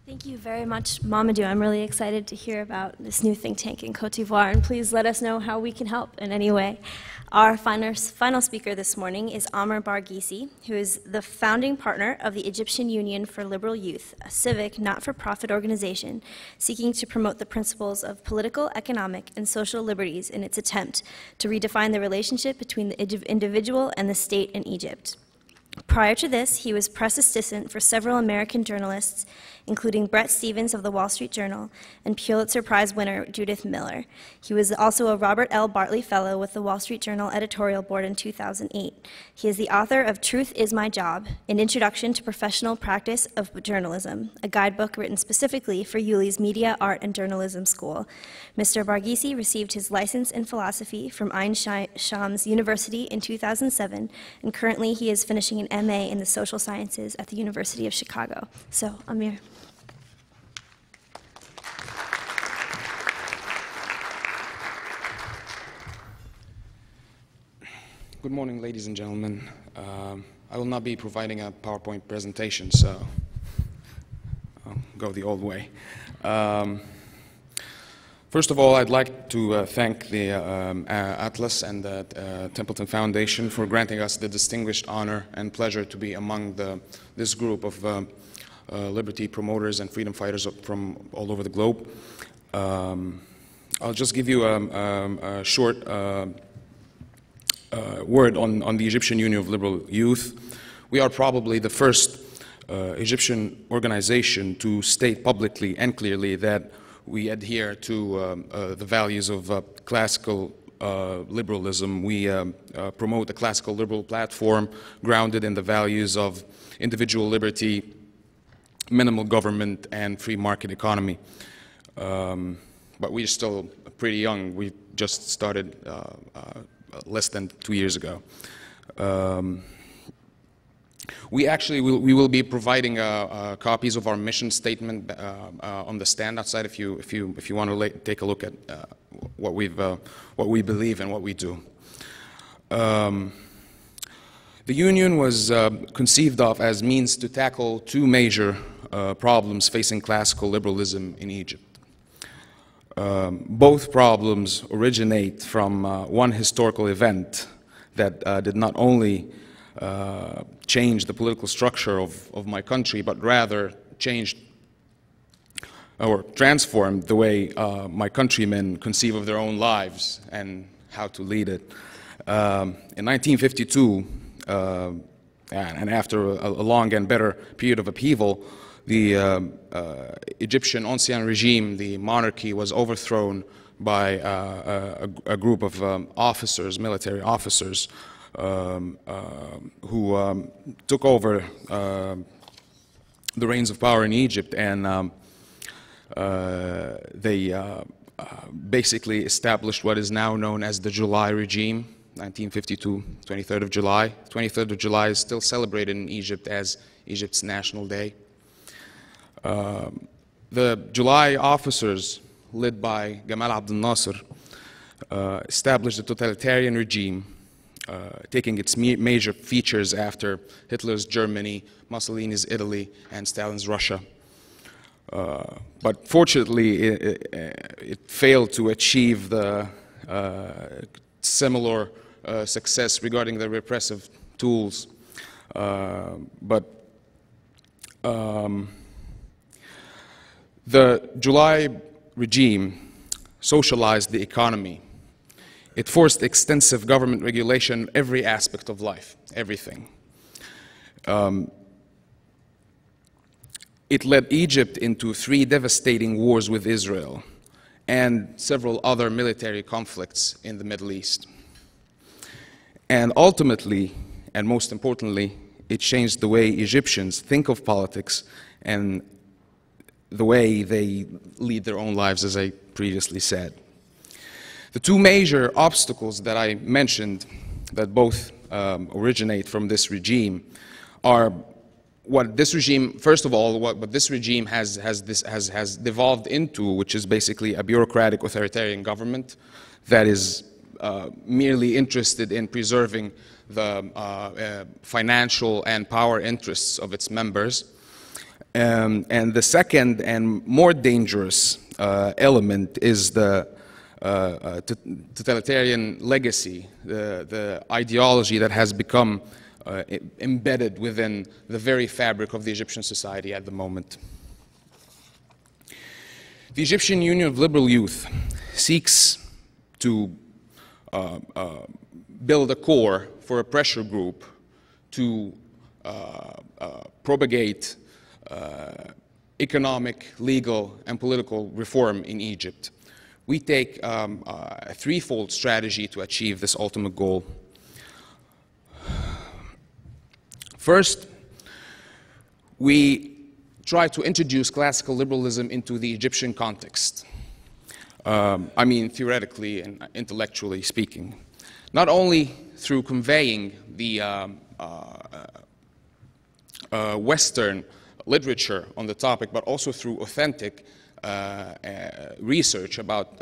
Thank you very much, Mamadou. I'm really excited to hear about this new think tank in Cote d'Ivoire, and please let us know how we can help in any way. Our final speaker this morning is Amr Barghisi, who is the founding partner of the Egyptian Union for Liberal Youth, a civic, not-for-profit organization seeking to promote the principles of political, economic, and social liberties in its attempt to redefine the relationship between the individual and the state in Egypt. Prior to this, he was press assistant for several American journalists, including Bret Stephens of the Wall Street Journal and Pulitzer Prize winner Judith Miller. He was also a Robert L. Bartley Fellow with the Wall Street Journal editorial board in 2008. He is the author of Truth is My Job, an introduction to professional practice of journalism, a guidebook written specifically for Yuli's Media, Art, and Journalism School. Mr. Barghisi received his license in philosophy from Ain Shams University in 2007, and currently he is finishing an MA in the social sciences at the University of Chicago. So, Amir. Good morning, ladies and gentlemen. I will not be providing a PowerPoint presentation, so I'll go the old way. First of all, I'd like to thank the Atlas and the Templeton Foundation for granting us the distinguished honor and pleasure to be among this group of liberty promoters and freedom fighters from all over the globe. I'll just give you a short word on the Egyptian Union of Liberal Youth. We are probably the first Egyptian organization to state publicly and clearly that we adhere to the values of classical liberalism. We promote a classical liberal platform grounded in the values of individual liberty, minimal government, and free market economy. But we're still pretty young. We just started less than 2 years ago. We will be providing copies of our mission statement on the stand outside if you want to take a look at what we believe and what we do. The union was conceived of as means to tackle two major problems facing classical liberalism in Egypt. Both problems originate from one historical event that did not only change the political structure of my country, but rather changed or transformed the way my countrymen conceive of their own lives and how to lead it. In 1952, and after a long and bitter period of upheaval, the Egyptian ancien regime, the monarchy, was overthrown by a group of officers, military officers, who took over the reins of power in Egypt, and they basically established what is now known as the July regime, 1952, 23rd of July. 23rd of July is still celebrated in Egypt as Egypt's national day. The July officers, led by Gamal Abdel Nasser, established a totalitarian regime, taking its major features after Hitler's Germany, Mussolini's Italy, and Stalin's Russia. But fortunately, it failed to achieve the similar success regarding the repressive tools. The July regime socialized the economy. It forced extensive government regulation in every aspect of life, everything. It led Egypt into 3 devastating wars with Israel and several other military conflicts in the Middle East. And ultimately, and most importantly, it changed the way Egyptians think of politics and the way they lead their own lives, as I previously said. The 2 major obstacles that I mentioned that both originate from this regime are what this regime, first of all, what this regime has devolved into, which is basically a bureaucratic authoritarian government that is merely interested in preserving the financial and power interests of its members. And the second and more dangerous element is the totalitarian legacy, the ideology that has become embedded within the very fabric of the Egyptian society at the moment. The Egyptian Union of Liberal Youth seeks to build a core for a pressure group to propagate economic, legal, and political reform in Egypt. We take a threefold strategy to achieve this ultimate goal. First, we try to introduce classical liberalism into the Egyptian context. I mean, theoretically and intellectually speaking. Not only through conveying the Western literature on the topic, but also through authentic research about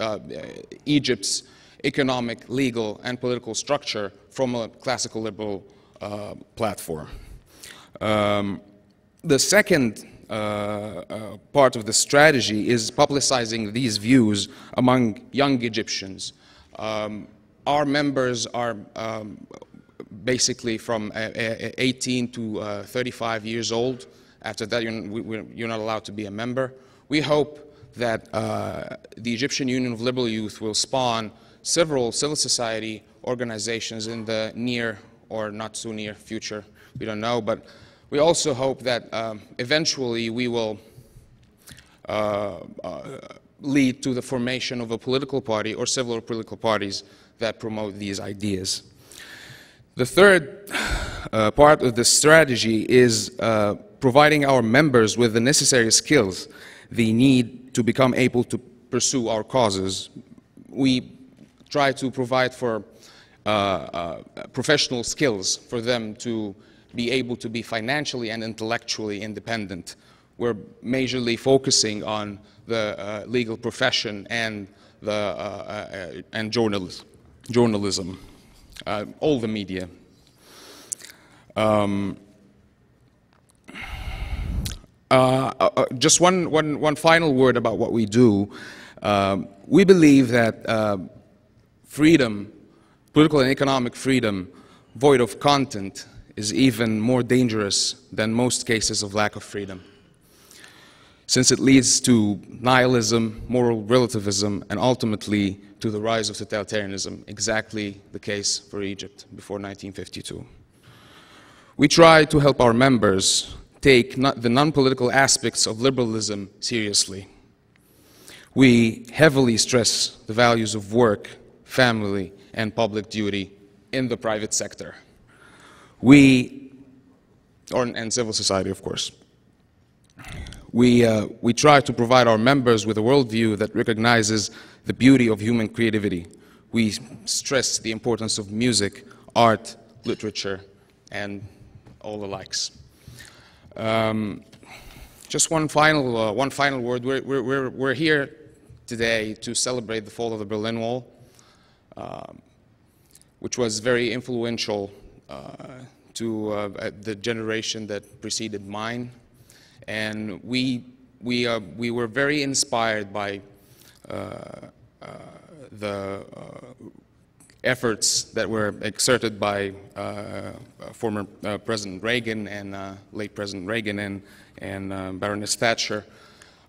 Egypt's economic, legal, and political structure from a classical liberal platform. The second part of the strategy is publicizing these views among young Egyptians. Our members are basically from 18 to 35 years old. After that, you're not allowed to be a member. We hope that the Egyptian Union of Liberal Youth will spawn several civil society organizations in the near or not so near future. We don't know, but we also hope that eventually we will lead to the formation of a political party or several political parties that promote these ideas. The third part of the strategy is providing our members with the necessary skills they need to become able to pursue our causes. We try to provide for professional skills for them to be able to be financially and intellectually independent. We're majorly focusing on the legal profession and journalism, all the media. Just one final word about what we do. We believe that freedom, political and economic freedom, void of content, is even more dangerous than most cases of lack of freedom, since it leads to nihilism, moral relativism, and ultimately to the rise of totalitarianism, exactly the case for Egypt before 1952. We try to help our members take the non-political aspects of liberalism seriously. We heavily stress the values of work, family, and public duty in the private sector. And civil society, of course. We try to provide our members with a worldview that recognizes the beauty of human creativity. We stress the importance of music, art, literature, and all the likes. Just one final word. We're here today to celebrate the fall of the Berlin Wall, which was very influential to the generation that preceded mine, and we were very inspired by the efforts that were exerted by former President Reagan and late President Reagan and Baroness Thatcher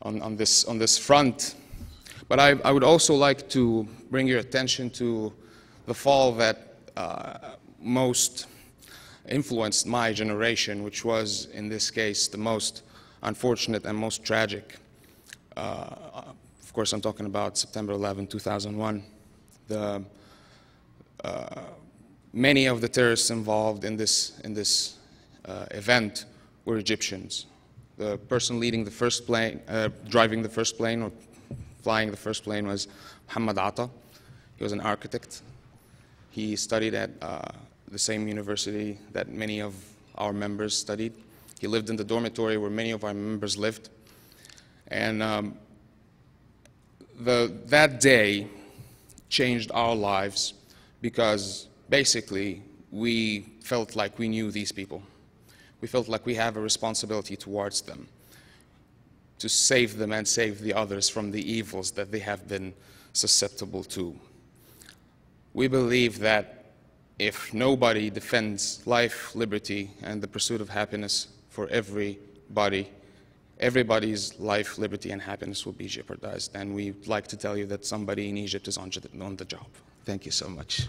on this front. But I would also like to bring your attention to the fall that most influenced my generation, which was, in this case, the most unfortunate and most tragic. Of course, I'm talking about September 11, 2001. Many of the terrorists involved in this event were Egyptians. The person leading the first plane, driving the first plane or flying the first plane was Muhammad Atta. He was an architect. He studied at the same university that many of our members studied. He lived in the dormitory where many of our members lived. And that day changed our lives because basically we felt like we knew these people. We felt like we have a responsibility towards them. to save them and save the others from the evils that they have been susceptible to. We believe that if nobody defends life, liberty, and the pursuit of happiness for everybody, everybody's life, liberty, and happiness will be jeopardized. And we'd like to tell you that somebody in Egypt is on the job. Thank you so much.